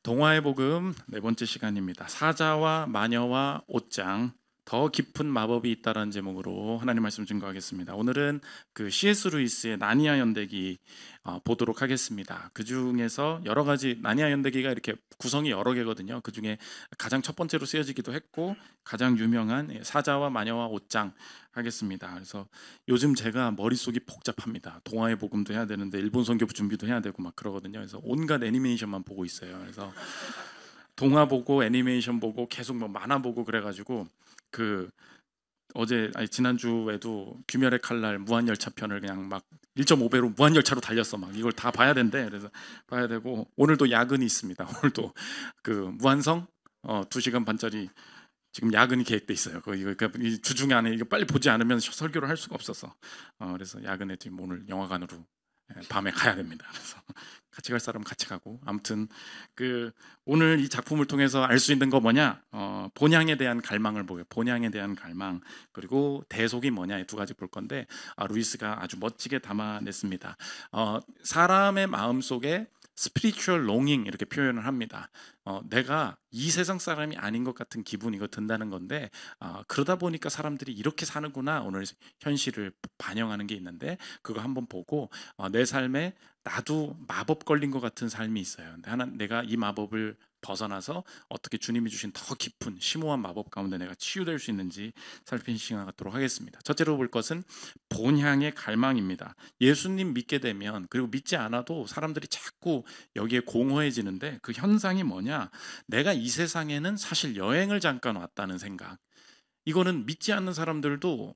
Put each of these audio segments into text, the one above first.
동화의 복음 네 번째 시간입니다. 사자와 마녀와 옷장 더 깊은 마법이 있다라는 제목으로 하나님 말씀 증거하겠습니다. 오늘은 그 C.S. 루이스의 나니아 연대기 보도록 하겠습니다. 그 중에서 여러 가지 나니아 연대기가 이렇게 구성이 여러 개거든요. 그 중에 가장 첫 번째로 쓰여지기도 했고 가장 유명한 사자와 마녀와 옷장 하겠습니다. 그래서 요즘 제가 머릿속이 복잡합니다. 동화의 복음도 해야 되는데 일본 선교 준비도 해야 되고 막 그러거든요. 그래서 온갖 애니메이션만 보고 있어요. 그래서 동화 보고 애니메이션 보고 계속 뭐 만화 보고 그래가지고 그 지난주에도 귀멸의 칼날 무한열차 편을 그냥 막 1.5배로 무한열차로 달렸어. 막 이걸 다 봐야 된대. 그래서 봐야 되고 오늘도 야근이 있습니다. 오늘도 그 무한성 2시간 반짜리 지금 야근이 계획돼 있어요. 이거 이 주중 안에 이거 빨리 보지 않으면 설교를 할 수가 없어서 그래서 야근에 지금 오늘 영화관으로 밤에 가야 됩니다. 그래서 같이 갈 사람 같이 가고 아무튼 그 오늘 이 작품을 통해서 알 수 있는 거 뭐냐? 본향에 대한 갈망을 보여. 본향에 대한 갈망 그리고 대속이 뭐냐 이 두 가지 볼 건데 루이스가 아주 멋지게 담아냈습니다. 사람의 마음 속에 spiritual longing 이렇게 표현을 합니다. 내가 이 세상 사람이 아닌 것 같은 기분이 이거 든다는 건데 그러다 보니까 사람들이 이렇게 사는구나. 오늘 현실을 반영하는 게 있는데 그거 한번 보고 내 삶에 나도 마법 걸린 것 같은 삶이 있어요. 근데 내가 이 마법을 벗어나서 어떻게 주님이 주신 더 깊은 심오한 마법 가운데 내가 치유될 수 있는지 살피는 시간 갖도록 하겠습니다. 첫째로 볼 것은 본향의 갈망입니다. 예수님 믿게 되면 그리고 믿지 않아도 사람들이 자꾸 여기에 공허해지는데 그 현상이 뭐냐? 내가 이 세상에는 사실 여행을 잠깐 왔다는 생각. 이거는 믿지 않는 사람들도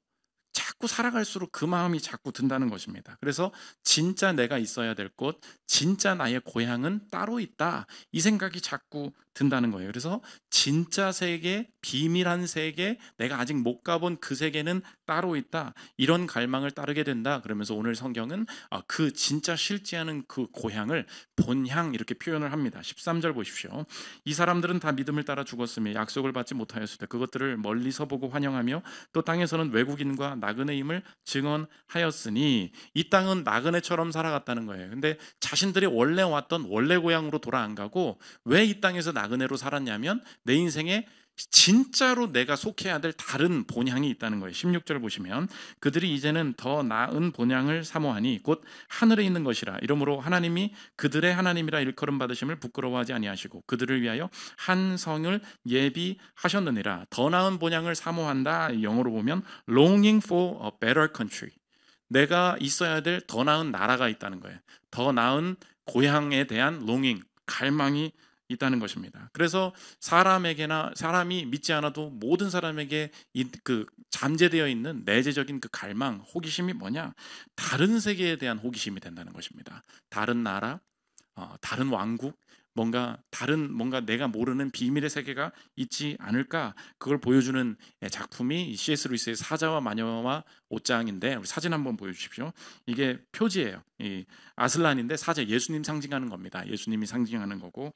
자꾸 살아갈수록 그 마음이 자꾸 든다는 것입니다. 그래서 진짜 내가 있어야 될 곳, 진짜 나의 고향은 따로 있다. 이 생각이 자꾸 든다는 거예요. 그래서 진짜 세계, 비밀한 세계, 내가 아직 못 가본 그 세계는 따로 있다. 이런 갈망을 따르게 된다. 그러면서 오늘 성경은 그 진짜 실제하는 그 고향을 본향 이렇게 표현을 합니다. 13절 보십시오. 이 사람들은 다 믿음을 따라 죽었으며 약속을 받지 못하였을 때 그것들을 멀리서 보고 환영하며 또 땅에서는 외국인과 나그네임을 증언하였으니 이 땅은 나그네처럼 살아갔다는 거예요. 근데 자신들이 원래 왔던 원래 고향으로 돌아 안 가고 왜 이 땅에서 나그네로 살았냐면 내 인생에 진짜로 내가 속해야 될 다른 본향이 있다는 거예요. 16절 보시면 그들이 이제는 더 나은 본향을 사모하니 곧 하늘에 있는 것이라. 이러므로 하나님이 그들의 하나님이라 일컬음 받으심을 부끄러워하지 아니하시고 그들을 위하여 한 성을 예비하셨느니라. 더 나은 본향을 사모한다. 영어로 보면 longing for a better country. 내가 있어야 될 더 나은 나라가 있다는 거예요. 더 나은 고향에 대한 longing, 갈망이 있다는 것입니다. 그래서 사람이 믿지 않아도 모든 사람에게 그 잠재되어 있는 내재적인 그 갈망, 호기심이 뭐냐? 다른 세계에 대한 호기심이 된다는 것입니다. 다른 나라, 다른 왕국, 뭔가 내가 모르는 비밀의 세계가 있지 않을까? 그걸 보여주는 작품이 C.S. 루이스의 사자와 마녀와 옷장인데 우리 사진 한번 보여주십시오. 이게 표지예요. 이 아슬란인데 사자 예수님 상징하는 겁니다. 예수님이 상징하는 거고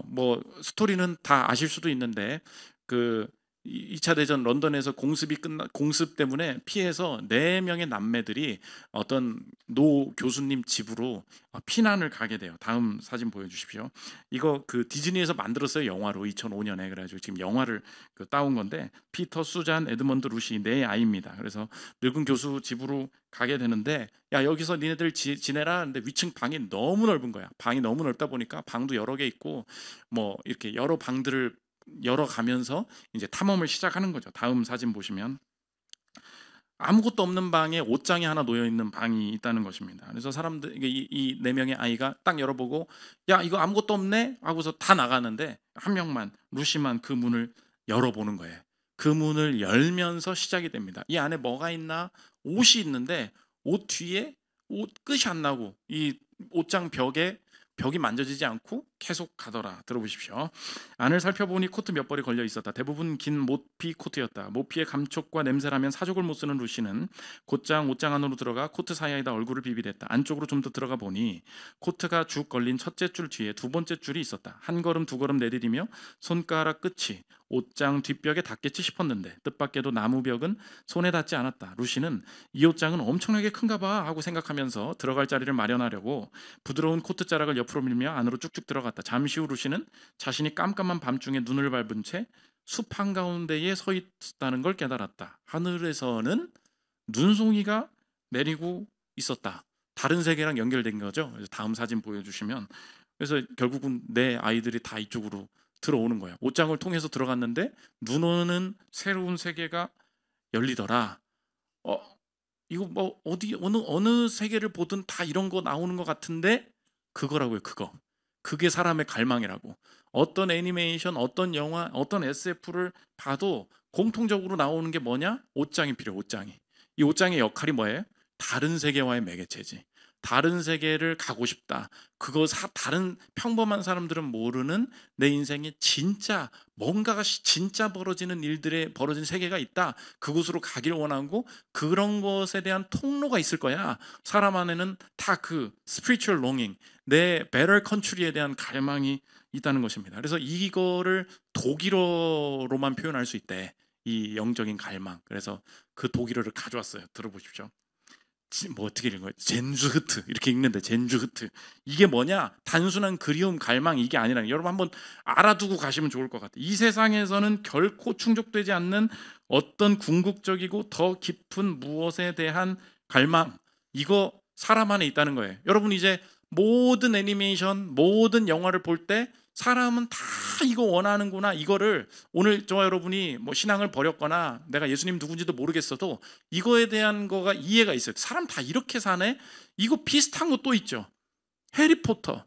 뭐 스토리는 다 아실 수도 있는데 그 2차 대전 런던에서 공습 때문에 피해서 4명의 남매들이 어떤 노 교수님 집으로 피난을 가게 돼요. 다음 사진 보여주십시오. 이거 그 디즈니에서 만들었어요. 영화로 2005년에. 그래가지고 지금 영화를 따온 건데 피터, 수잔, 에드먼드, 루시 4아이입니다. 그래서 늙은 교수 집으로 가게 되는데 야 여기서 니네들 지내라. 근데 위층 방이 너무 넓은 거야. 방이 너무 넓다 보니까 방도 여러 개 있고 뭐 이렇게 여러 방들을 열어가면서 이제 탐험을 시작하는 거죠. 다음 사진 보시면 아무것도 없는 방에 옷장이 하나 놓여 있는 방이 있다는 것입니다. 그래서 사람들 이 4명의 아이가 딱 열어보고 야 이거 아무것도 없네 하고서 다 나가는데 한 명만 루시만 그 문을 열어보는 거예요. 그 문을 열면서 시작이 됩니다. 이 안에 뭐가 있나? 옷이 있는데 옷 뒤에 옷 끝이 안 나고 이 옷장 벽이 만져지지 않고 계속 가더라. 들어보십시오. 안을 살펴보니 코트 몇 벌이 걸려 있었다. 대부분 긴 모피 코트였다. 모피의 감촉과 냄새라면 사족을 못 쓰는 루시는 곧장 옷장 안으로 들어가 코트 사이에다 얼굴을 비비댔다. 안쪽으로 좀 더 들어가 보니 코트가 쭉 걸린 첫째 줄 뒤에 두 번째 줄이 있었다. 한 걸음 두 걸음 내디디며 손가락 끝이 옷장 뒷벽에 닿겠지 싶었는데 뜻밖에도 나무벽은 손에 닿지 않았다. 루시는 이 옷장은 엄청나게 큰가 봐 하고 생각하면서 들어갈 자리를 마련하려고 부드러운 코트 자락을 옆으로 밀며 안으로 쭉쭉 들어갔다. 잠시 후 루시는 자신이 깜깜한 밤중에 눈을 밟은 채 숲 한가운데에 서 있다는 걸 깨달았다. 하늘에서는 눈송이가 내리고 있었다. 다른 세계랑 연결된 거죠. 그래서 다음 사진 보여주시면, 그래서 결국은 내 아이들이 다 이쪽으로 들어오는 거야. 옷장을 통해서 들어갔는데 눈 오는 새로운 세계가 열리더라. 이거 뭐 어디 어느 세계를 보든 다 이런 거 나오는 것 같은데 그거라고요. 그게 사람의 갈망이라고. 어떤 애니메이션, 어떤 영화, 어떤 SF를 봐도 공통적으로 나오는 게 뭐냐? 옷장이 필요해. 옷장이. 이 옷장의 역할이 뭐예요? 다른 세계와의 매개체지. 다른 세계를 가고 싶다. 다른 평범한 사람들은 모르는 내 인생에 진짜 뭔가가 진짜 벌어지는 일들에 벌어진 세계가 있다. 그곳으로 가길 원하고 그런 것에 대한 통로가 있을 거야. 사람 안에는 다 그 spiritual longing, 내 better country에 대한 갈망이 있다는 것입니다. 그래서 이거를 독일어로만 표현할 수 있대. 이 영적인 갈망. 그래서 그 독일어를 가져왔어요. 들어보십시오. 뭐 어떻게 읽는 거예요? 젠주흐트 이렇게 읽는데, 젠주흐트 이게 뭐냐? 단순한 그리움, 갈망 이게 아니라, 여러분 한번 알아두고 가시면 좋을 것 같아요. 이 세상에서는 결코 충족되지 않는 어떤 궁극적이고 더 깊은 무엇에 대한 갈망, 이거 사람 안에 있다는 거예요. 여러분 이제 모든 애니메이션, 모든 영화를 볼 때 사람은 다 이거 원하는구나. 이거를 오늘 저와 여러분이 뭐 신앙을 버렸거나 내가 예수님 누군지도 모르겠어도 이거에 대한 거가 이해가 있어요. 사람 다 이렇게 사네. 이거 비슷한 거 또 있죠. 해리포터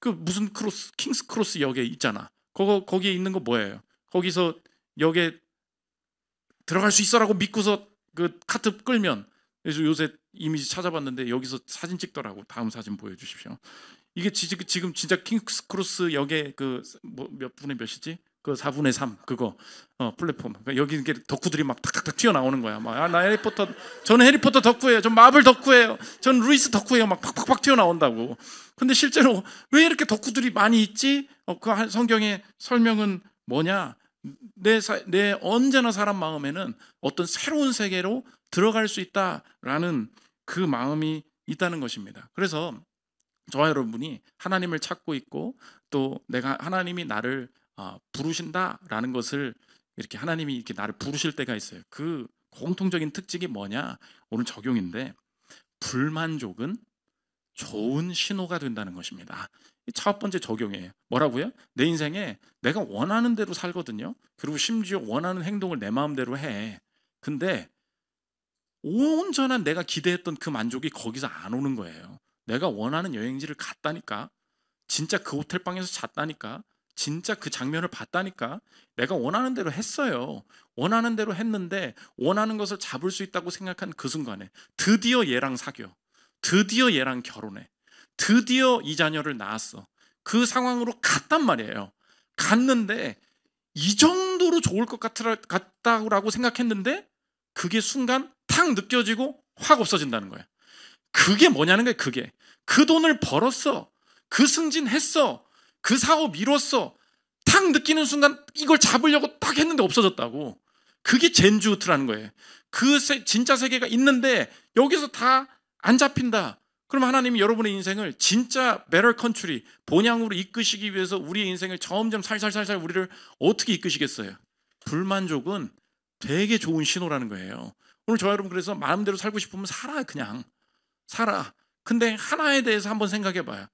그 무슨 크로스, 킹스 크로스 역에 있잖아. 거기에 있는 거 뭐예요? 거기서 역에 들어갈 수 있어라고 믿고서 그 카트 끌면, 그래서 요새 이미지 찾아봤는데 여기서 사진 찍더라고. 다음 사진 보여주십시오. 이게 지금 진짜 킹스 크로스 역에 그 뭐 몇 분의 몇이지? 그 4분의 3 그거 플랫폼. 그러니까 여기 이렇게 덕후들이 막 탁탁탁 튀어나오는 거야. 막 나 해리포터, 저는 해리포터 덕후예요. 전 마블 덕후예요. 전 루이스 덕후예요. 막 팍팍팍 튀어나온다고. 근데 실제로 왜 이렇게 덕후들이 많이 있지? 그 성경의 설명은 뭐냐? 내 언제나 사람 마음에는 어떤 새로운 세계로 들어갈 수 있다라는 그 마음이 있다는 것입니다. 그래서 저와 여러분이 하나님을 찾고 있고 또 내가 하나님이 나를 부르신다라는 것을, 이렇게 하나님이 이렇게 나를 부르실 때가 있어요. 그 공통적인 특징이 뭐냐? 오늘 적용인데, 불만족은 좋은 신호가 된다는 것입니다. 첫 번째 적용이에요. 뭐라고요? 내 인생에 내가 원하는 대로 살거든요. 그리고 심지어 원하는 행동을 내 마음대로 해. 근데 온전한 내가 기대했던 그 만족이 거기서 안 오는 거예요. 내가 원하는 여행지를 갔다니까, 진짜 그 호텔방에서 잤다니까, 진짜 그 장면을 봤다니까, 내가 원하는 대로 했어요. 원하는 대로 했는데 원하는 것을 잡을 수 있다고 생각한 그 순간에 드디어 얘랑 사겨, 드디어 얘랑 결혼해, 드디어 이 자녀를 낳았어. 그 상황으로 갔단 말이에요. 갔는데 이 정도로 좋을 것 같다고 생각했는데 그게 순간 탁 느껴지고 확 없어진다는 거예요. 그게 뭐냐는 거예요. 그게 그 돈을 벌었어, 그 승진했어, 그 사업 이뤘어, 탁 느끼는 순간 이걸 잡으려고 딱 했는데 없어졌다고. 그게 젠주우트라는 거예요. 진짜 세계가 있는데 여기서 다 안 잡힌다. 그럼 하나님이 여러분의 인생을 진짜 better country, 본향으로 이끄시기 위해서 우리의 인생을 점점 살살살살 우리를 어떻게 이끄시겠어요? 불만족은 되게 좋은 신호라는 거예요. 오늘 저와 여러분, 그래서 마음대로 살고 싶으면 살아. 그냥 살아. 근데 하나에 대해서 한번 생각해 봐요.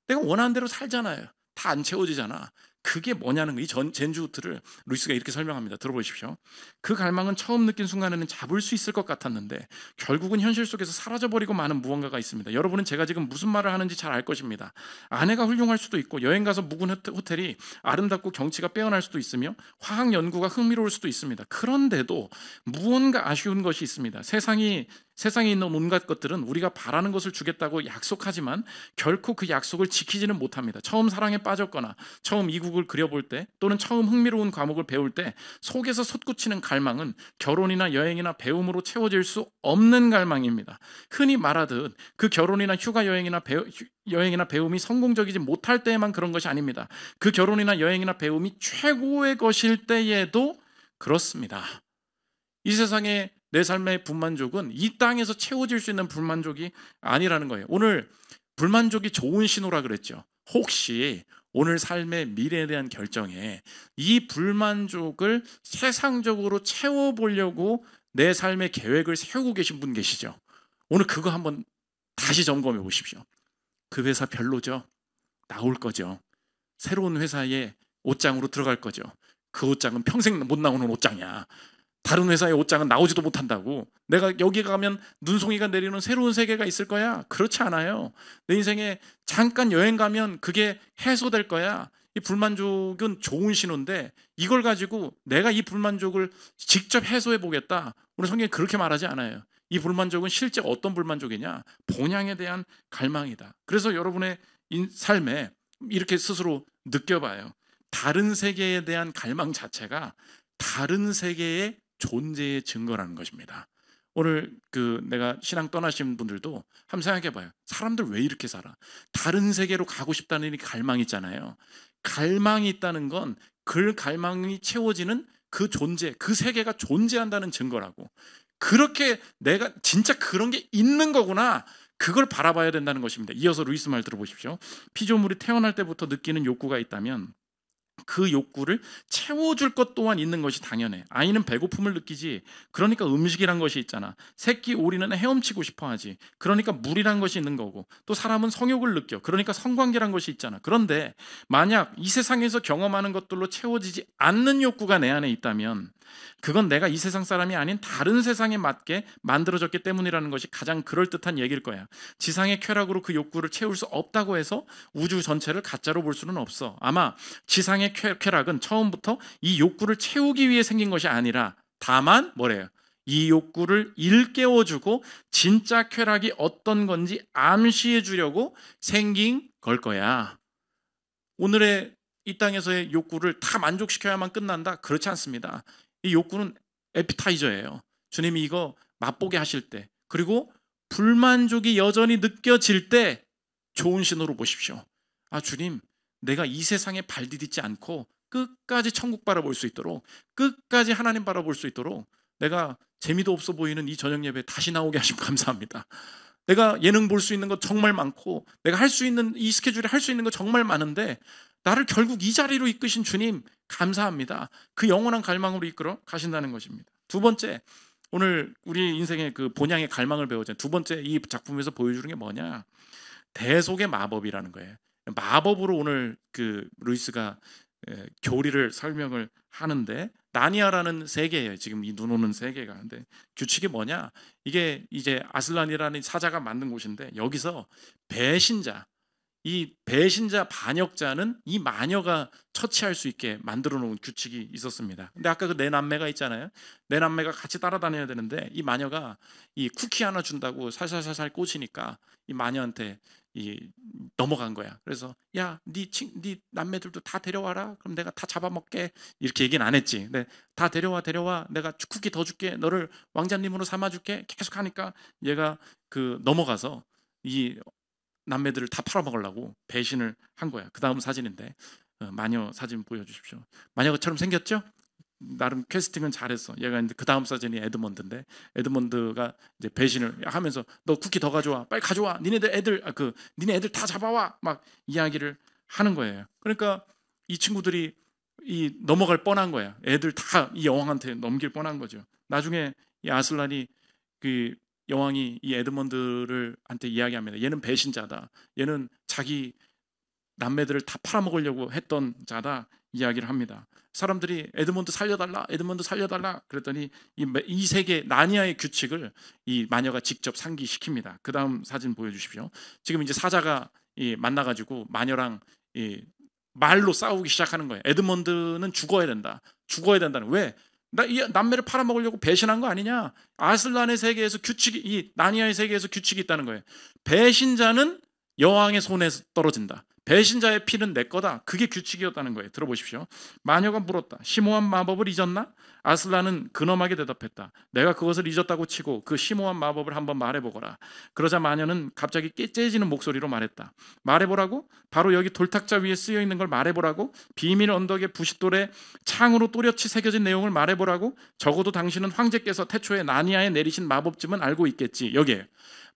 내가 원하는 대로 살잖아요. 다 안 채워지잖아. 그게 뭐냐는 거예요. 이 젠주우트를 루이스가 이렇게 설명합니다. 들어보십시오. 그 갈망은 처음 느낀 순간에는 잡을 수 있을 것 같았는데 결국은 현실 속에서 사라져버리고 마는 무언가가 있습니다. 여러분은 제가 지금 무슨 말을 하는지 잘 알 것입니다. 아내가 훌륭할 수도 있고 여행 가서 묵은 호텔이 아름답고 경치가 빼어날 수도 있으며 화학 연구가 흥미로울 수도 있습니다. 그런데도 무언가 아쉬운 것이 있습니다. 세상에 있는 온갖 것들은 우리가 바라는 것을 주겠다고 약속하지만 결코 그 약속을 지키지는 못합니다. 처음 사랑에 빠졌거나 처음 이국을 그려볼 때 또는 처음 흥미로운 과목을 배울 때 속에서 솟구치는 갈망은 결혼이나 여행이나 배움으로 채워질 수 없는 갈망입니다. 흔히 말하듯 그 결혼이나 휴가 여행이나 배움이 성공적이지 못할 때에만 그런 것이 아닙니다. 그 결혼이나 여행이나 배움이 최고의 것일 때에도 그렇습니다. 이 세상에 내 삶의 불만족은 이 땅에서 채워질 수 있는 불만족이 아니라는 거예요. 오늘 불만족이 좋은 신호라 그랬죠. 혹시 오늘 삶의 미래에 대한 결정에 이 불만족을 세상적으로 채워보려고 내 삶의 계획을 세우고 계신 분 계시죠? 오늘 그거 한번 다시 점검해 보십시오. 그 회사 별로죠? 나올 거죠. 새로운 회사에 옷장으로 들어갈 거죠. 그 옷장은 평생 못 나오는 옷장이야. 다른 회사의 옷장은 나오지도 못한다고. 내가 여기 가면 눈송이가 내리는 새로운 세계가 있을 거야. 그렇지 않아요. 내 인생에 잠깐 여행 가면 그게 해소될 거야. 이 불만족은 좋은 신호인데 이걸 가지고 내가 이 불만족을 직접 해소해 보겠다. 오늘 성경이 그렇게 말하지 않아요. 이 불만족은 실제 어떤 불만족이냐? 본향에 대한 갈망이다. 그래서 여러분의 삶에 이렇게 스스로 느껴봐요. 다른 세계에 대한 갈망 자체가 다른 세계의 존재의 증거라는 것입니다. 오늘 내가 신앙 떠나신 분들도 한번 생각해봐요. 사람들 왜 이렇게 살아? 다른 세계로 가고 싶다는 이 갈망이 있잖아요. 갈망이 있다는 건 그 갈망이 채워지는 그 존재, 그 세계가 존재한다는 증거라고. 그렇게 내가 진짜 그런 게 있는 거구나. 그걸 바라봐야 된다는 것입니다. 이어서 루이스 말 들어보십시오. 피조물이 태어날 때부터 느끼는 욕구가 있다면 그 욕구를 채워줄 것 또한 있는 것이 당연해. 아이는 배고픔을 느끼지. 그러니까 음식이란 것이 있잖아. 새끼 오리는 헤엄치고 싶어하지. 그러니까 물이란 것이 있는 거고. 또 사람은 성욕을 느껴. 그러니까 성관계란 것이 있잖아. 그런데 만약 이 세상에서 경험하는 것들로 채워지지 않는 욕구가 내 안에 있다면 그건 내가 이 세상 사람이 아닌 다른 세상에 맞게 만들어졌기 때문이라는 것이 가장 그럴듯한 얘기일 거야. 지상의 쾌락으로 그 욕구를 채울 수 없다고 해서 우주 전체를 가짜로 볼 수는 없어. 아마 지상의 쾌락은 처음부터 이 욕구를 채우기 위해 생긴 것이 아니라 다만 뭐래요? 이 욕구를 일깨워주고 진짜 쾌락이 어떤 건지 암시해 주려고 생긴 걸 거야. 오늘의 이 땅에서의 욕구를 다 만족시켜야만 끝난다? 그렇지 않습니다. 이 욕구는 에피타이저예요. 주님이 이거 맛보게 하실 때, 그리고 불만족이 여전히 느껴질 때 좋은 신호로 보십시오. 아, 주님, 내가 이 세상에 발 디딛지 않고 끝까지 천국 바라볼 수 있도록, 끝까지 하나님 바라볼 수 있도록 내가 재미도 없어 보이는 이 저녁 예배에 다시 나오게 하시면 감사합니다. 내가 예능 볼 수 있는 거 정말 많고 내가 할 수 있는 이 스케줄에 할 수 있는 거 정말 많은데 나를 결국 이 자리로 이끄신 주님 감사합니다. 그 영원한 갈망으로 이끌어 가신다는 것입니다. 두 번째, 오늘 우리 인생의 그 본향의 갈망을 배우자. 두 번째 이 작품에서 보여주는 게 뭐냐? 대속의 마법이라는 거예요. 마법으로 오늘 루이스가 교리를 설명을 하는데 나니아라는 세계예요. 지금 이 눈 오는 세계가. 근데 규칙이 뭐냐? 이게 이제 아슬란이라는 사자가 만든 곳인데 여기서 이 배신자 반역자는 이 마녀가 처치할 수 있게 만들어 놓은 규칙이 있었습니다. 근데 아까 그 내 남매가 있잖아요. 내 남매가 같이 따라다녀야 되는데 이 마녀가 이 쿠키 하나 준다고 살살살살 꽂히니까 이 마녀한테 넘어간 거야. 그래서 야, 네 남매들도 다 데려와라. 그럼 내가 다 잡아먹게. 이렇게 얘기는 안 했지. 근데 다 데려와. 내가 쿠키 더 줄게. 너를 왕자님으로 삼아줄게. 계속 하니까 얘가 넘어가서 이 남매들을 다 팔아먹으려고 배신을 한 거야. 그 다음 사진인데 마녀 사진 보여주십시오. 마녀처럼 생겼죠? 나름 캐스팅은 잘했어. 얘가 이제 그 다음 사진이 에드먼드인데 에드먼드가 이제 배신을 하면서 너 쿠키 더 가져와. 빨리 가져와. 니네 애들 다 잡아와. 막 이야기를 하는 거예요. 그러니까 이 친구들이 넘어갈 뻔한 거야. 애들 다 이 여왕한테 넘길 뻔한 거죠. 나중에 이 아슬란이 여왕이 이 에드먼드를 한테 이야기합니다. 얘는 배신자다. 얘는 자기 남매들을 다 팔아먹으려고 했던 자다. 이야기를 합니다. 사람들이 에드먼드 살려달라 그랬더니 이 세계 나니아의 규칙을 이 마녀가 직접 상기시킵니다. 그 다음 사진 보여주십시오. 지금 이제 사자가 만나가지고 마녀랑 말로 싸우기 시작하는 거예요. 에드먼드는 죽어야 된다는. 왜? 나 이 남매를 팔아먹으려고 배신한 거 아니냐? 아슬란의 세계에서 이 나니아의 세계에서 규칙이 있다는 거예요. 배신자는 여왕의 손에서 떨어진다. 배신자의 피는 내 거다. 그게 규칙이었다는 거예요. 들어보십시오. 마녀가 물었다. 심오한 마법을 잊었나? 아슬란은 근엄하게 대답했다. 내가 그것을 잊었다고 치고 그 심오한 마법을 한번 말해보거라. 그러자 마녀는 갑자기 깨째지는 목소리로 말했다. 말해보라고? 바로 여기 돌탁자 위에 쓰여있는 걸 말해보라고? 비밀 언덕의 부싯돌에 창으로 또렷이 새겨진 내용을 말해보라고? 적어도 당신은 황제께서 태초에 나니아에 내리신 마법쯤은 알고 있겠지. 여기에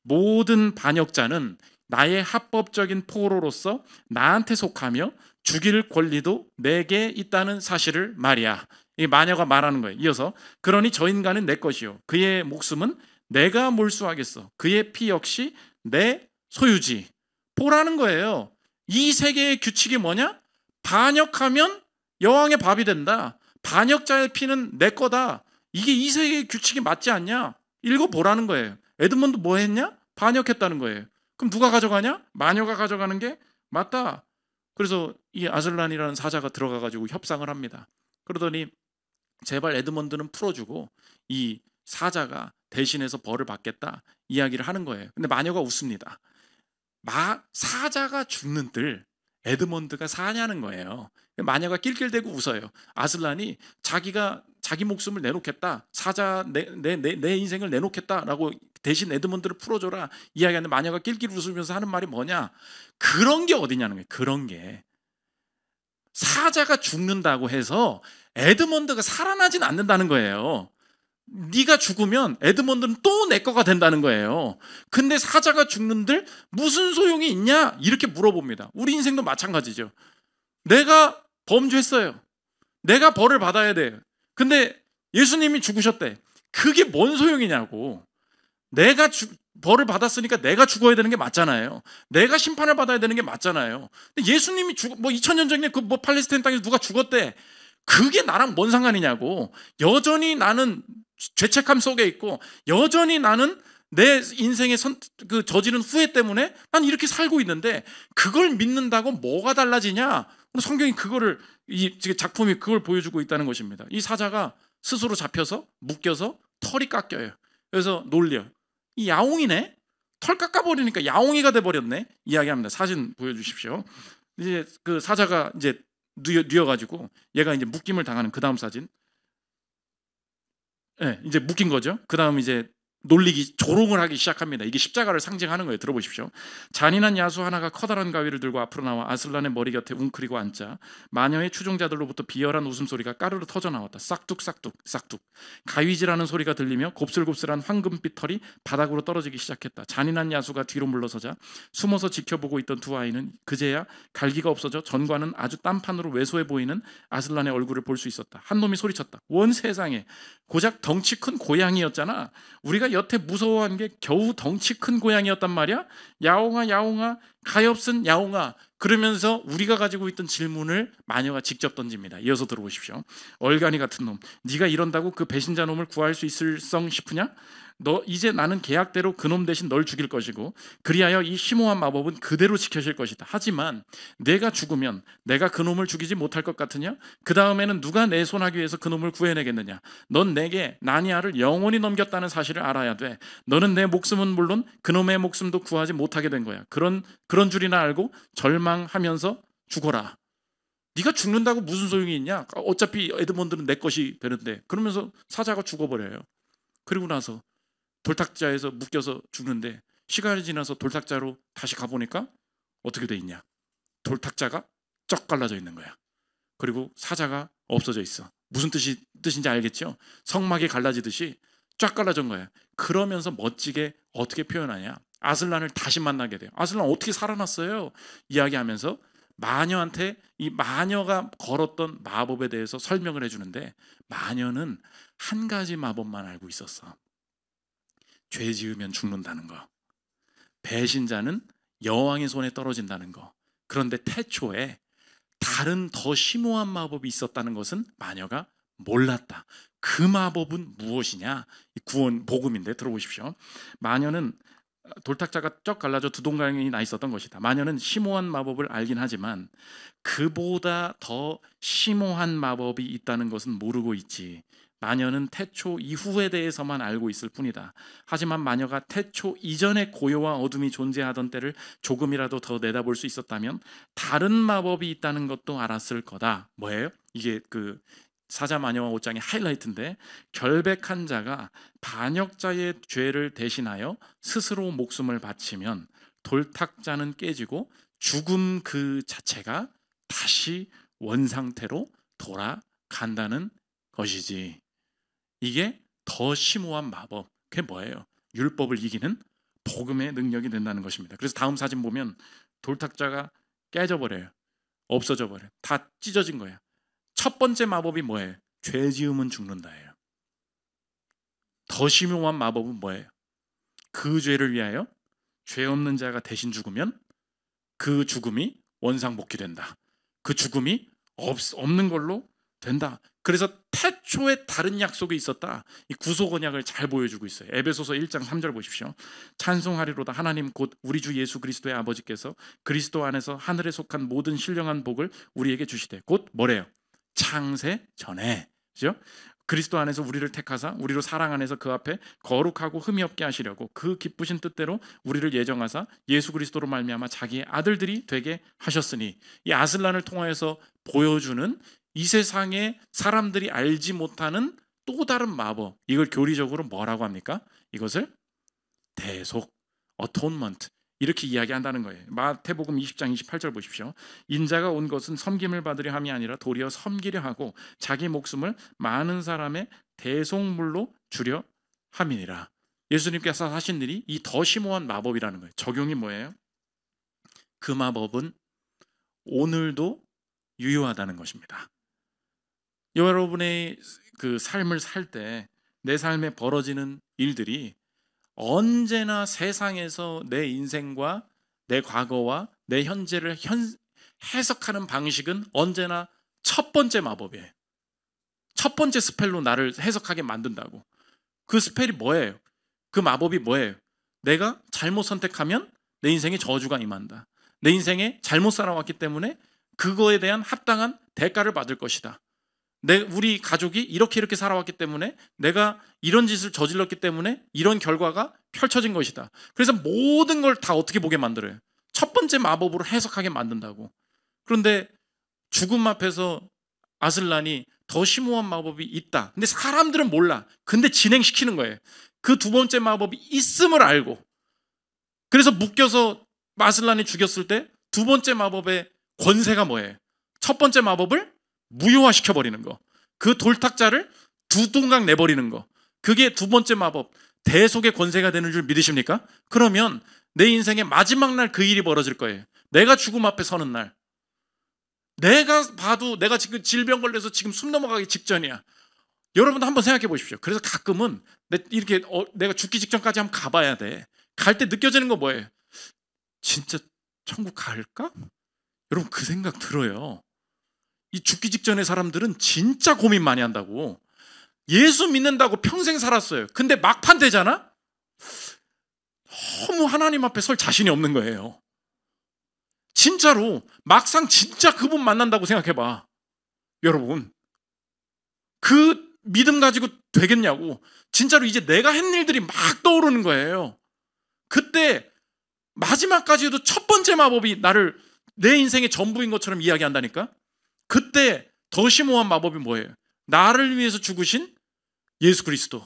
모든 반역자는 나의 합법적인 포로로서 나한테 속하며 죽일 권리도 내게 있다는 사실을 말이야. 이 마녀가 말하는 거예요. 이어서 그러니 저 인간은 내 것이요 그의 목숨은 내가 몰수하겠어. 그의 피 역시 내 소유지. 보라는 거예요. 이 세계의 규칙이 뭐냐? 반역하면 여왕의 밥이 된다. 반역자의 피는 내 거다. 이게 이 세계의 규칙이 맞지 않냐? 읽어보라는 거예요. 에드먼드 뭐 했냐? 반역했다는 거예요. 그럼 누가 가져가냐? 마녀가 가져가는 게 맞다. 그래서 이 아슬란이라는 사자가 들어가가지고 협상을 합니다. 그러더니 제발 에드먼드는 풀어주고 이 사자가 대신해서 벌을 받겠다 이야기를 하는 거예요. 근데 마녀가 웃습니다. 사자가 죽는들 에드먼드가 사냐는 거예요. 마녀가 낄낄대고 웃어요. 아슬란이 자기 목숨을 내놓겠다. 사자 내 인생을 내놓겠다라고 대신 에드먼드를 풀어줘라 이야기하는데 마녀가 낄낄 웃으면서 하는 말이 뭐냐? 그런 게 어디냐는 거예요. 그런 게 사자가 죽는다고 해서 에드먼드가 살아나진 않는다는 거예요. 네가 죽으면 에드먼드는 또 내 거가 된다는 거예요. 근데 사자가 죽는들 무슨 소용이 있냐? 이렇게 물어봅니다. 우리 인생도 마찬가지죠. 내가 범죄했어요. 내가 벌을 받아야 돼. 근데 예수님이 죽으셨대. 그게 뭔 소용이냐고. 내가 벌을 받았으니까 내가 죽어야 되는 게 맞잖아요. 내가 심판을 받아야 되는 게 맞잖아요. 근데 예수님이 2000년 전에 팔레스타인 땅에서 누가 죽었대. 그게 나랑 뭔 상관이냐고. 여전히 나는 죄책감 속에 있고 여전히 나는 내 인생의 저지른 후회 때문에 난 이렇게 살고 있는데 그걸 믿는다고 뭐가 달라지냐? 성경이 그거를 이 작품이 그걸 보여주고 있다는 것입니다. 이 사자가 스스로 잡혀서 묶여서 털이 깎여요. 그래서 놀려. 이 야옹이네. 털 깎아버리니까 야옹이가 돼버렸네. 이야기합니다. 사진 보여주십시오. 이제 그 사자가 이제 뉘어가지고 얘가 이제 묶임을 당하는 그 다음 사진. 네, 이제 묶인 거죠. 그 다음 이제 조롱을 하기 시작합니다. 이게 십자가를 상징하는 거예요. 들어보십시오. 잔인한 야수 하나가 커다란 가위를 들고 앞으로 나와 아슬란의 머리 곁에 웅크리고 앉자 마녀의 추종자들로부터 비열한 웃음소리가 까르르 터져 나왔다. 싹둑 가위질하는 소리가 들리며 곱슬곱슬한 황금빛 털이 바닥으로 떨어지기 시작했다. 잔인한 야수가 뒤로 물러서자 숨어서 지켜보고 있던 두 아이는 그제야 갈기가 없어져 전과는 아주 딴판으로 왜소해 보이는 아슬란의 얼굴을 볼 수 있었다. 한 놈이 소리쳤다. 원 세상에 고작 덩치 큰 고양이였잖아. 우리가 여태 무서워한 게 겨우 덩치 큰 고양이였단 말이야. 야옹아 가엾은 야옹아. 그러면서 우리가 가지고 있던 질문을 마녀가 직접 던집니다. 이어서 들어보십시오. 얼간이 같은 놈, 네가 이런다고 그 배신자 놈을 구할 수 있을성 싶으냐? 너 이제 나는 계약대로 그놈 대신 널 죽일 것이고 그리하여 이 심오한 마법은 그대로 지켜질 것이다. 하지만 내가 죽으면 내가 그놈을 죽이지 못할 것 같으냐? 그 다음에는 누가 내 손아귀 위에서 그놈을 구해내겠느냐? 넌 내게 나니아를 영원히 넘겼다는 사실을 알아야 돼. 너는 내 목숨은 물론 그놈의 목숨도 구하지 못하게 된 거야. 그런 줄이나 알고 절망하면서 죽어라. 네가 죽는다고 무슨 소용이 있냐? 어차피 에드먼드는 내 것이 되는데. 그러면서 사자가 죽어버려요. 그리고 나서 돌탁자에서 묶여서 죽는데 시간이 지나서 돌탁자로 다시 가보니까 어떻게 돼 있냐? 돌탁자가 쩍 갈라져 있는 거야. 그리고 사자가 없어져 있어. 무슨 뜻인지 알겠죠? 성막이 갈라지듯이 쫙 갈라진 거야. 그러면서 멋지게 어떻게 표현하냐? 아슬란을 다시 만나게 돼요. 아슬란 어떻게 살아났어요? 이야기하면서 마녀한테 이 마녀가 걸었던 마법에 대해서 설명을 해주는데 마녀는 한 가지 마법만 알고 있었어. 죄 지으면 죽는다는 거. 배신자는 여왕의 손에 떨어진다는 거. 그런데 태초에 다른 더 심오한 마법이 있었다는 것은 마녀가 몰랐다. 그 마법은 무엇이냐? 구원 복음인데 들어보십시오. 마녀는 돌탁자가 쩍 갈라져 두 동강이 나 있었던 것이다. 마녀는 심오한 마법을 알긴 하지만 그보다 더 심오한 마법이 있다는 것은 모르고 있지. 마녀는 태초 이후에 대해서만 알고 있을 뿐이다. 하지만 마녀가 태초 이전의 고요와 어둠이 존재하던 때를 조금이라도 더 내다볼 수 있었다면 다른 마법이 있다는 것도 알았을 거다. 뭐예요? 이게 그 사자 마녀와 옷장의 하이라이트인데 결백한 자가 반역자의 죄를 대신하여 스스로 목숨을 바치면 돌탁자는 깨지고 죽음 그 자체가 다시 원상태로 돌아간다는 것이지. 이게 더 심오한 마법. 그게 뭐예요? 율법을 이기는 복음의 능력이 된다는 것입니다. 그래서 다음 사진 보면 돌탁자가 깨져버려요. 없어져 버려요. 다 찢어진 거예요. 첫 번째 마법이 뭐예요? 죄 지으면 죽는다예요. 더 심오한 마법은 뭐예요? 그 죄를 위하여 죄 없는 자가 대신 죽으면 그 죽음이 원상복귀된다. 그 죽음이 없는 걸로 된다. 그래서 태초에 다른 약속이 있었다. 이 구속 언약을 잘 보여주고 있어요. 에베소서 1장 3절 보십시오. 찬송하리로다 하나님 곧 우리 주 예수 그리스도의 아버지께서 그리스도 안에서 하늘에 속한 모든 신령한 복을 우리에게 주시되 곧 뭐래요? 창세 전에. 그죠? 그리스도 안에서 우리를 택하사 우리로 사랑 안에서 그 앞에 거룩하고 흠이 없게 하시려고 그 기쁘신 뜻대로 우리를 예정하사 예수 그리스도로 말미암아 자기의 아들들이 되게 하셨으니, 이 아슬란을 통하여서 보여주는 이 세상에 사람들이 알지 못하는 또 다른 마법, 이걸 교리적으로 뭐라고 합니까? 이것을 대속, 어톤먼트, 이렇게 이야기한다는 거예요. 마태복음 20장 28절 보십시오. 인자가 온 것은 섬김을 받으려 함이 아니라 도리어 섬기려 하고 자기 목숨을 많은 사람의 대속물로 주려 함이니라. 예수님께서 하신 일이 이 더 심오한 마법이라는 거예요. 적용이 뭐예요? 그 마법은 오늘도 유효하다는 것입니다. 여러분의 그 삶을 살 때 내 삶에 벌어지는 일들이 언제나 세상에서 내 인생과 내 과거와 내 현재를 해석하는 방식은 언제나 첫 번째 마법이에요. 첫 번째 스펠로 나를 해석하게 만든다고. 그 스펠이 뭐예요? 그 마법이 뭐예요? 내가 잘못 선택하면 내 인생에 저주가 임한다. 내 인생에 잘못 살아왔기 때문에 그거에 대한 합당한 대가를 받을 것이다. 우리 가족이 이렇게 살아왔기 때문에 내가 이런 짓을 저질렀기 때문에 이런 결과가 펼쳐진 것이다. 그래서 모든 걸 다 어떻게 보게 만들어요? 첫 번째 마법으로 해석하게 만든다고. 그런데 죽음 앞에서 아슬란이 더 심오한 마법이 있다. 근데 사람들은 몰라. 근데 진행시키는 거예요. 그 두 번째 마법이 있음을 알고. 그래서 묶여서 아슬란이 죽였을 때 두 번째 마법의 권세가 뭐예요? 첫 번째 마법을 무효화시켜버리는 거. 그 돌탁자를 두 동강 내버리는 거. 그게 두 번째 마법, 대속의 권세가 되는 줄 믿으십니까? 그러면 내 인생의 마지막 날 그 일이 벌어질 거예요. 내가 죽음 앞에 서는 날. 내가 봐도 내가 지금 질병 걸려서 지금 숨 넘어가기 직전이야. 여러분도 한번 생각해 보십시오. 그래서 가끔은 이렇게 내가 죽기 직전까지 한번 가봐야 돼. 갈 때 느껴지는 거 뭐예요? 진짜 천국 갈까? 여러분 그 생각 들어요. 이 죽기 직전의 사람들은 진짜 고민 많이 한다고. 예수 믿는다고 평생 살았어요. 근데 막판 되잖아? 너무 하나님 앞에 설 자신이 없는 거예요. 진짜로 막상 진짜 그분 만난다고 생각해봐. 여러분 그 믿음 가지고 되겠냐고. 진짜로 이제 내가 한 일들이 막 떠오르는 거예요. 그때 마지막까지 해도 첫 번째 마법이 나를 내 인생의 전부인 것처럼 이야기한다니까. 그때 더 심오한 마법이 뭐예요? 나를 위해서 죽으신 예수 그리스도.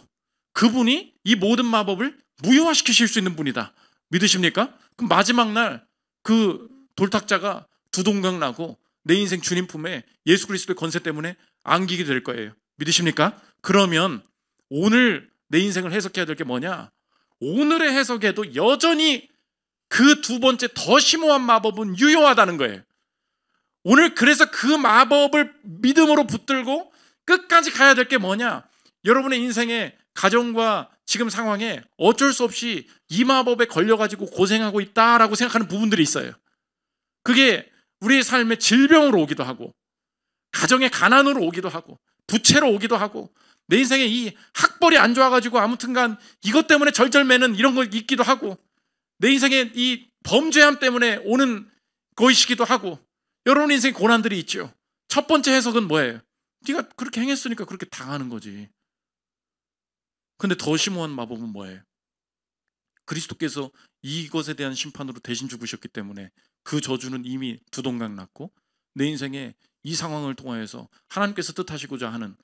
그분이 이 모든 마법을 무효화시키실 수 있는 분이다. 믿으십니까? 그럼 마지막 날 그 돌탁자가 두 동강 나고 내 인생 주님 품에 예수 그리스도의 권세 때문에 안기게 될 거예요. 믿으십니까? 그러면 오늘 내 인생을 해석해야 될 게 뭐냐? 오늘의 해석에도 여전히 그 두 번째 더 심오한 마법은 유효하다는 거예요. 오늘 그래서 그 마법을 믿음으로 붙들고 끝까지 가야 될 게 뭐냐? 여러분의 인생의 가정과 지금 상황에 어쩔 수 없이 이 마법에 걸려가지고 고생하고 있다라고 생각하는 부분들이 있어요. 그게 우리의 삶의 질병으로 오기도 하고 가정의 가난으로 오기도 하고 부채로 오기도 하고 내 인생에 이 학벌이 안 좋아가지고 아무튼간 이것 때문에 절절매는 이런 거 있기도 하고 내 인생에 이 범죄함 때문에 오는 것이기도 하고 여러분 인생에 고난들이 있죠. 첫 번째 해석은 뭐예요? 네가 그렇게 행했으니까 그렇게 당하는 거지. 근데 더 심오한 마법은 뭐예요? 그리스도께서 이것에 대한 심판으로 대신 죽으셨기 때문에 그 저주는 이미 두 동강 났고 내 인생에 이 상황을 통하여서 하나님께서 뜻하시고자 하는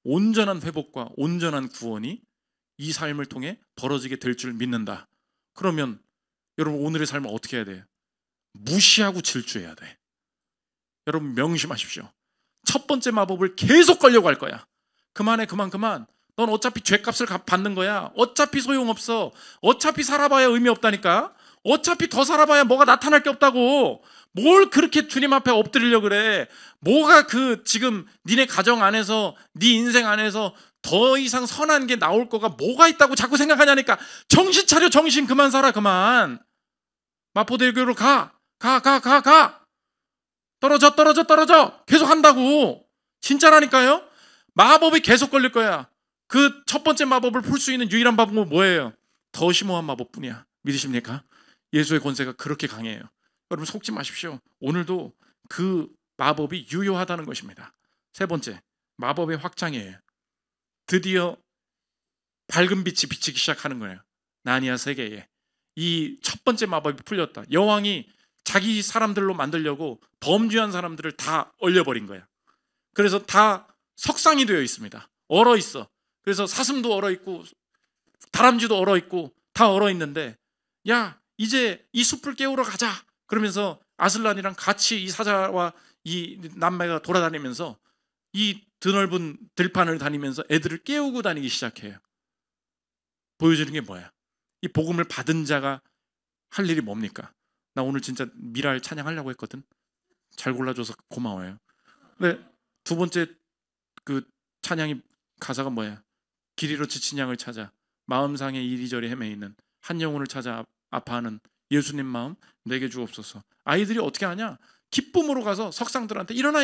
온전한 회복과 온전한 구원이 이 삶을 통해 벌어지게 될 줄 믿는다. 그러면 여러분 오늘의 삶을 어떻게 해야 돼요? 무시하고 질주해야 돼. 여러분 명심하십시오. 첫 번째 마법을 계속 걸려고 할 거야. 그만해 그만. 넌 어차피 죄값을 받는 거야. 어차피 소용없어. 어차피 살아봐야 의미 없다니까. 어차피 더 살아봐야 뭐가 나타날 게 없다고. 뭘 그렇게 주님 앞에 엎드리려고 그래. 뭐가 지금 니네 가정 안에서, 네 인생 안에서 더 이상 선한 게 나올 거가 뭐가 있다고 자꾸 생각하냐니까. 정신 차려. 정신 그만 살아. 그만. 마포대교로 가. 떨어져. 계속 한다고. 진짜라니까요. 마법이 계속 걸릴 거야. 그 첫 번째 마법을 풀 수 있는 유일한 방법은 뭐예요? 더 심오한 마법뿐이야. 믿으십니까? 예수의 권세가 그렇게 강해요. 여러분 속지 마십시오. 오늘도 그 마법이 유효하다는 것입니다. 세 번째, 마법의 확장이에요. 드디어 밝은 빛이 비치기 시작하는 거예요. 나니아 세계에. 이 첫 번째 마법이 풀렸다. 여왕이 자기 사람들로 만들려고 범죄한 사람들을 다 얼려버린 거야. 그래서 다 석상이 되어 있습니다. 얼어 있어. 그래서 사슴도 얼어 있고 다람쥐도 얼어 있고 다 얼어 있는데, 야, 이제 이 숲을 깨우러 가자. 그러면서 아슬란이랑 같이 이 사자와 이 남매가 돌아다니면서 이 드넓은 들판을 다니면서 애들을 깨우고 다니기 시작해요. 보여주는 게 뭐야? 이 복음을 받은 자가 할 일이 뭡니까? 나 오늘 진짜 미랄 찬양하려고 했거든. 잘 골라줘서 고마워요. 근데 두 번째 그 찬양이 가사가 뭐야? 길 잃어 지친 양을 찾아 마음상에 이리저리 헤매이는 한 영혼을 찾아 아파하는 예수님 마음 내게 주옵소서. 아이들이 어떻게 하냐? 기쁨으로 가서 석상들한테 일어나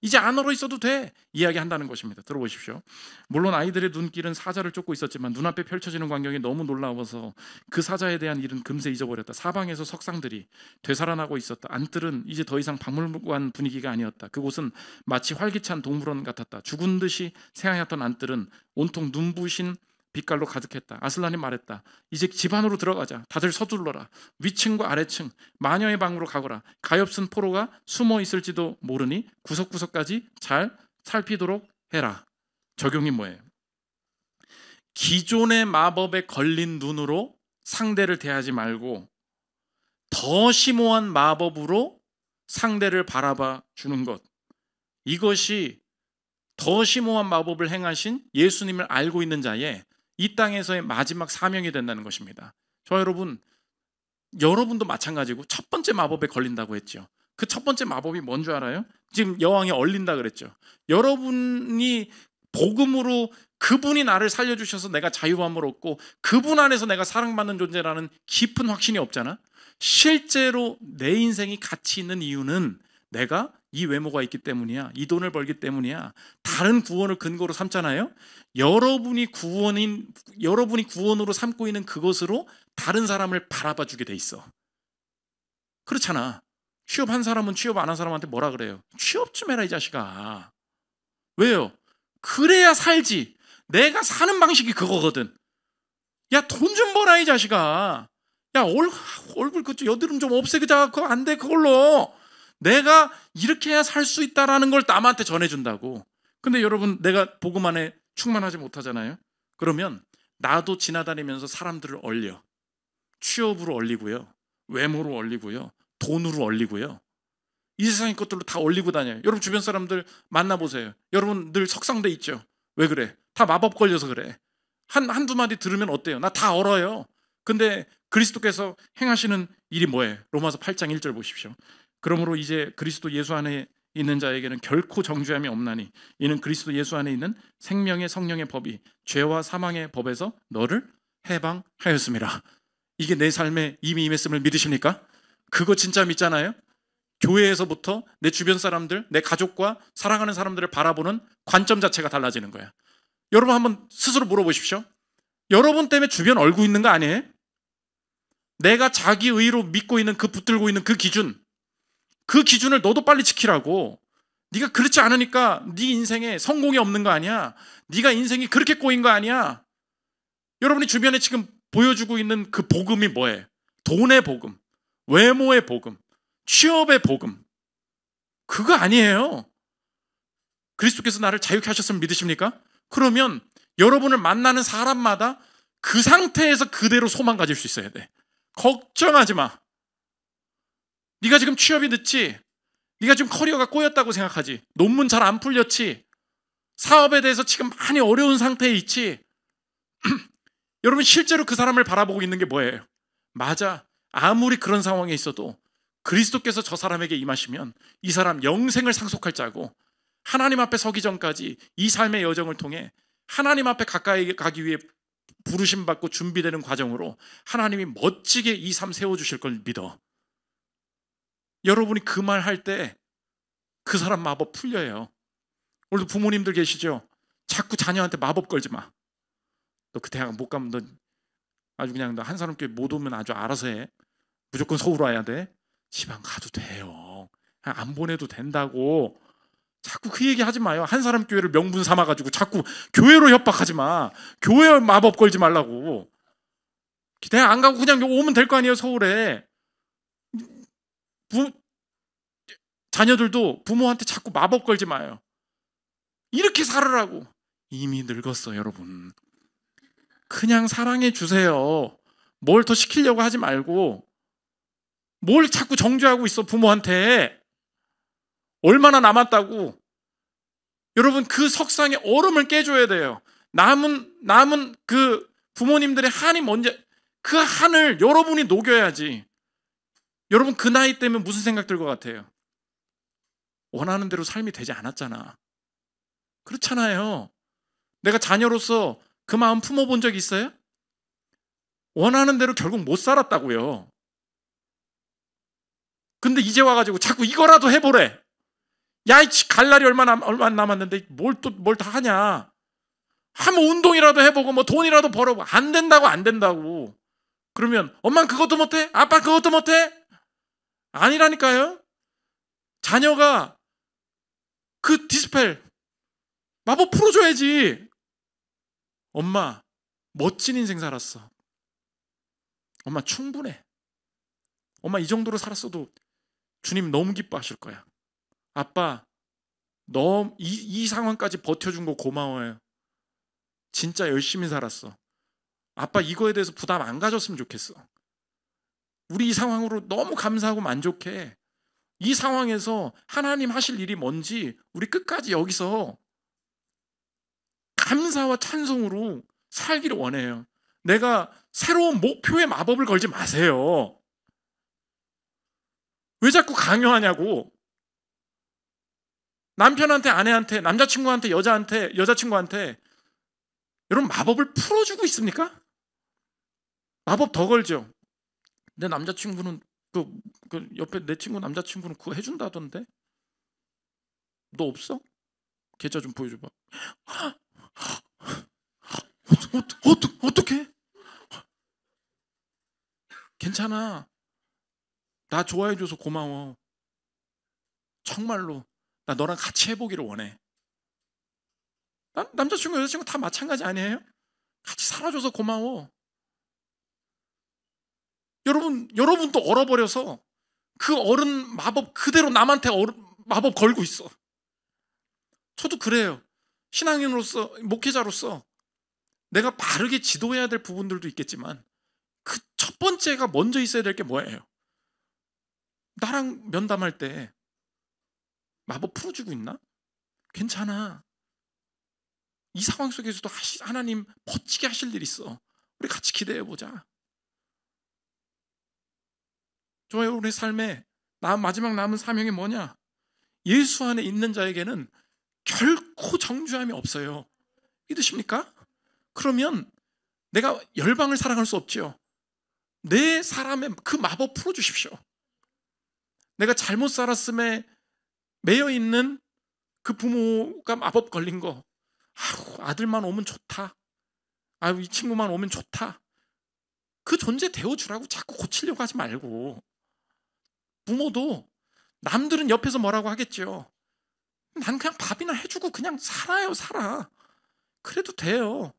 이제 안 얼어 있어도 돼 이야기한다는 것입니다. 들어보십시오. 물론 아이들의 눈길은 사자를 쫓고 있었지만 눈앞에 펼쳐지는 광경이 너무 놀라워서 그 사자에 대한 일은 금세 잊어버렸다. 사방에서 석상들이 되살아나고 있었다. 안뜰은 이제 더 이상 박물관 분위기가 아니었다. 그곳은 마치 활기찬 동물원 같았다. 죽은 듯이 새하얗던 안뜰은 온통 눈부신 빛깔로 가득했다. 아슬란이 말했다. 이제 집 안으로 들어가자. 다들 서둘러라. 위층과 아래층 마녀의 방으로 가거라. 가엾은 포로가 숨어 있을지도 모르니 구석구석까지 잘 살피도록 해라. 적용이 뭐예요? 기존의 마법에 걸린 눈으로 상대를 대하지 말고 더 심오한 마법으로 상대를 바라봐 주는 것. 이것이 더 심오한 마법을 행하신 예수님을 알고 있는 자의 이 땅에서의 마지막 사명이 된다는 것입니다. 여러분도 마찬가지고 첫 번째 마법에 걸린다고 했죠. 그 첫 번째 마법이 뭔 줄 알아요? 지금 여왕이 얼린다 그랬죠. 여러분이 복음으로 그분이 나를 살려주셔서 내가 자유함을 얻고 그분 안에서 내가 사랑받는 존재라는 깊은 확신이 없잖아. 실제로 내 인생이 가치 있는 이유는 내가 이 외모가 있기 때문이야. 이 돈을 벌기 때문이야. 다른 구원을 근거로 삼잖아요. 여러분이 구원으로 삼고 있는 그것으로 다른 사람을 바라봐 주게 돼 있어. 그렇잖아. 취업한 사람은 취업 안 한 사람한테 뭐라 그래요? 취업 좀 해라 이 자식아. 왜요? 그래야 살지. 내가 사는 방식이 그거거든. 야, 돈 좀 벌어 이 자식아. 야, 얼굴 그 여드름 좀 없애자. 그거 안 돼 그걸로. 내가 이렇게 해야 살 수 있다라는 걸 남한테 전해준다고. 근데 여러분, 내가 복음 안에 충만하지 못하잖아요. 그러면 나도 지나다니면서 사람들을 얼려. 취업으로 얼리고요, 외모로 얼리고요, 돈으로 얼리고요. 이 세상의 것들로 다 얼리고 다녀요. 여러분 주변 사람들 만나보세요. 여러분 늘 석상돼 있죠. 왜 그래? 다 마법 걸려서 그래. 한두 마디 들으면 어때요? 나 다 얼어요. 근데 그리스도께서 행하시는 일이 뭐예요? 로마서 8장 1절 보십시오. 그러므로 이제 그리스도 예수 안에 있는 자에게는 결코 정죄함이 없나니 이는 그리스도 예수 안에 있는 생명의 성령의 법이 죄와 사망의 법에서 너를 해방하였습니다. 이게 내 삶에 이미 임했음을 믿으십니까? 그거 진짜 믿잖아요. 교회에서부터 내 주변 사람들, 내 가족과 사랑하는 사람들을 바라보는 관점 자체가 달라지는 거야. 여러분 한번 스스로 물어보십시오. 여러분 때문에 주변 얼고 있는 거 아니에요? 내가 자기 의로 믿고 있는 그 붙들고 있는 그 기준을 너도 빨리 지키라고. 네가 그렇지 않으니까 네 인생에 성공이 없는 거 아니야. 네가 인생이 그렇게 꼬인 거 아니야. 여러분이 주변에 지금 보여주고 있는 그 복음이 뭐예요? 돈의 복음, 외모의 복음, 취업의 복음. 그거 아니에요. 그리스도께서 나를 자유케 하셨으면 믿으십니까? 그러면 여러분을 만나는 사람마다 그 상태에서 그대로 소망 가질 수 있어야 돼. 걱정하지 마. 네가 지금 취업이 늦지? 네가 지금 커리어가 꼬였다고 생각하지? 논문 잘 안 풀렸지? 사업에 대해서 지금 많이 어려운 상태에 있지. 여러분 실제로 그 사람을 바라보고 있는 게 뭐예요? 맞아. 아무리 그런 상황에 있어도 그리스도께서 저 사람에게 임하시면 이 사람 영생을 상속할 자고, 하나님 앞에 서기 전까지 이 삶의 여정을 통해 하나님 앞에 가까이 가기 위해 부르심 받고 준비되는 과정으로 하나님이 멋지게 이 삶 세워주실 걸 믿어. 여러분이 그 말 할 때 그 사람 마법 풀려요. 오늘도 부모님들 계시죠? 자꾸 자녀한테 마법 걸지 마. 너 그 대학 못 가면 너 아주 그냥 너 한사람교회 못 오면 아주 알아서 해. 무조건 서울 와야 돼. 지방 가도 돼요. 그냥 안 보내도 된다고. 자꾸 그 얘기 하지 마요. 한사람교회를 명분 삼아가지고 자꾸 교회로 협박하지 마. 교회 마법 걸지 말라고. 대학 안 가고 그냥 오면 될 거 아니에요, 서울에. 자녀들도 부모한테 자꾸 마법 걸지 마요. 이렇게 살으라고. 이미 늙었어, 여러분. 그냥 사랑해 주세요. 뭘 더 시키려고 하지 말고. 뭘 자꾸 정죄하고 있어, 부모한테. 얼마나 남았다고. 여러분 그 석상에 얼음을 깨줘야 돼요. 남은 그 부모님들의 한이 뭔지, 그 한을 여러분이 녹여야지. 여러분 그 나이 때면 무슨 생각 들 것 같아요? 원하는 대로 삶이 되지 않았잖아. 그렇잖아요. 내가 자녀로서 그 마음 품어본 적 있어요? 원하는 대로 결국 못 살았다고요. 근데 이제 와가지고 자꾸 이거라도 해보래. 야, 갈 날이 얼마 안 남았는데 뭘 다 하냐. 하면 운동이라도 해보고 뭐 돈이라도 벌어보고. 안 된다고. 그러면 엄마는 그것도 못해? 아빠 그것도 못해? 아니라니까요. 자녀가 그 디스펠 마법 풀어줘야지. 엄마 멋진 인생 살았어. 엄마 충분해. 엄마 이 정도로 살았어도 주님 너무 기뻐하실 거야. 아빠 너 이 상황까지 버텨준 거 고마워요. 진짜 열심히 살았어. 아빠 이거에 대해서 부담 안 가졌으면 좋겠어. 우리 이 상황으로 너무 감사하고 만족해. 이 상황에서 하나님 하실 일이 뭔지 우리 끝까지 여기서 감사와 찬송으로 살기를 원해요. 내가 새로운 목표에 마법을 걸지 마세요. 왜 자꾸 강요하냐고. 남편한테, 아내한테, 남자친구한테, 여자친구한테 여러분 마법을 풀어주고 있습니까? 마법 더 걸죠. 내 남자친구는 그 옆에 내 친구 남자친구는 그거 해준다던데. 너 없어? 계좌 좀 보여줘봐. 어떡해? 괜찮아. 나 좋아해줘서 고마워. 정말로 나 너랑 같이 해보기를 원해. 남자친구 여자친구 다 마찬가지 아니에요? 같이 살아줘서 고마워. 여러분도 얼어버려서 그 어른 마법 그대로 남한테 마법 걸고 있어. 저도 그래요. 신앙인으로서, 목회자로서 내가 바르게 지도해야 될 부분들도 있겠지만 그 첫 번째가 먼저 있어야 될 게 뭐예요? 나랑 면담할 때 마법 풀어주고 있나? 괜찮아. 이 상황 속에서도 하나님 멋지게 하실 일 있어. 우리 같이 기대해보자. 좋아요. 우리 삶에 마지막 남은 사명이 뭐냐? 예수 안에 있는 자에게는 결코 정죄함이 없어요. 믿으십니까? 그러면 내가 열방을 사랑할 수 없지요. 내 사람의 그 마법 풀어주십시오. 내가 잘못 살았음에 매여있는 그 부모가 마법 걸린 거, 아들만 오면 좋다, 이 친구만 오면 좋다, 그 존재 되어주라고 자꾸 고치려고 하지 말고. 부모도 남들은 옆에서 뭐라고 하겠죠. 난 그냥 밥이나 해주고 그냥 살아. 그래도 돼요.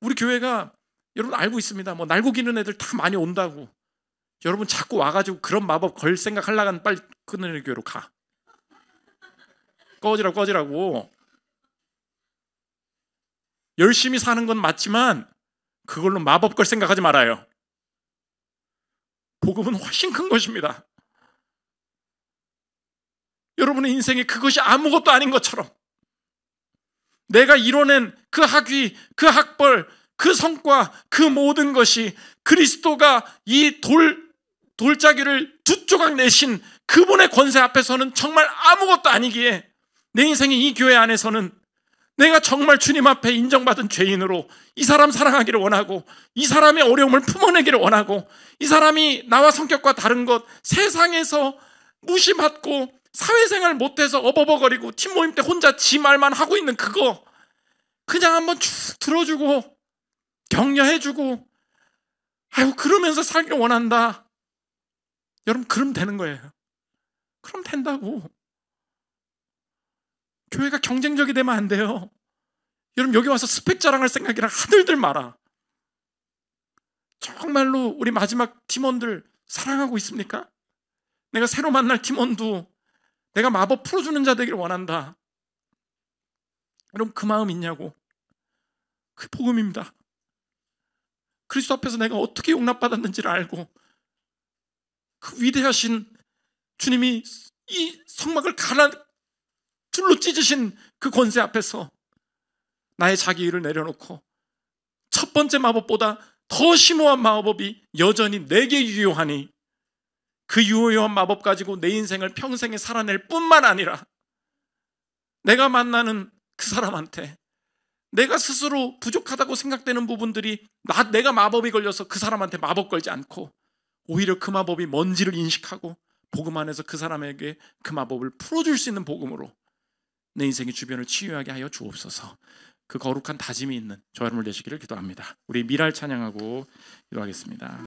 우리 교회가 여러분 알고 있습니다. 뭐 날고 기는 애들 다 많이 온다고. 여러분 자꾸 와가지고 그런 마법 걸 생각 하려면 빨리 끊는 교회로 가. 꺼지라고. 열심히 사는 건 맞지만 그걸로 마법 걸 생각하지 말아요. 복음은 훨씬 큰 것입니다. 여러분의 인생에 그것이 아무것도 아닌 것처럼 내가 이뤄낸 그 학위, 그 학벌, 그 성과, 그 모든 것이 그리스도가 이 돌짜기를 두 조각 내신 그분의 권세 앞에서는 정말 아무것도 아니기에 내 인생의 이 교회 안에서는 내가 정말 주님 앞에 인정받은 죄인으로 이 사람 사랑하기를 원하고, 이 사람의 어려움을 품어내기를 원하고, 이 사람이 나와 성격과 다른 것, 세상에서 무시받고 사회생활 못해서 어버버거리고 팀 모임 때 혼자 지 말만 하고 있는 그거 그냥 한번 쭉 들어주고 격려해주고, 아유 그러면서 살길 원한다. 여러분 그럼 되는 거예요. 그럼 된다고. 교회가 경쟁적이 되면 안 돼요. 여러분 여기 와서 스펙 자랑할 생각이랑 하늘들 마라. 정말로 우리 마지막 팀원들 사랑하고 있습니까? 내가 새로 만날 팀원도 내가 마법 풀어주는 자 되기를 원한다. 여러분 그 마음 있냐고. 그 복음입니다. 그리스도 앞에서 내가 어떻게 용납받았는지를 알고, 그 위대하신 주님이 이 성막을 둘로 찢으신 그 권세 앞에서 나의 자기의를 내려놓고 첫 번째 마법보다 더 심오한 마법이 여전히 내게 유효하니 그 유효한 마법 가지고 내 인생을 평생에 살아낼 뿐만 아니라 내가 만나는 그 사람한테 내가 스스로 부족하다고 생각되는 부분들이 내가 마법이 걸려서 그 사람한테 마법 걸지 않고 오히려 그 마법이 뭔지를 인식하고 복음 안에서 그 사람에게 그 마법을 풀어줄 수 있는 복음으로 내 인생의 주변을 치유하게 하여 주옵소서. 그 거룩한 다짐이 있는 저 여러분을 되시기를 기도합니다. 우리 미랄 찬양하고 기도하겠습니다.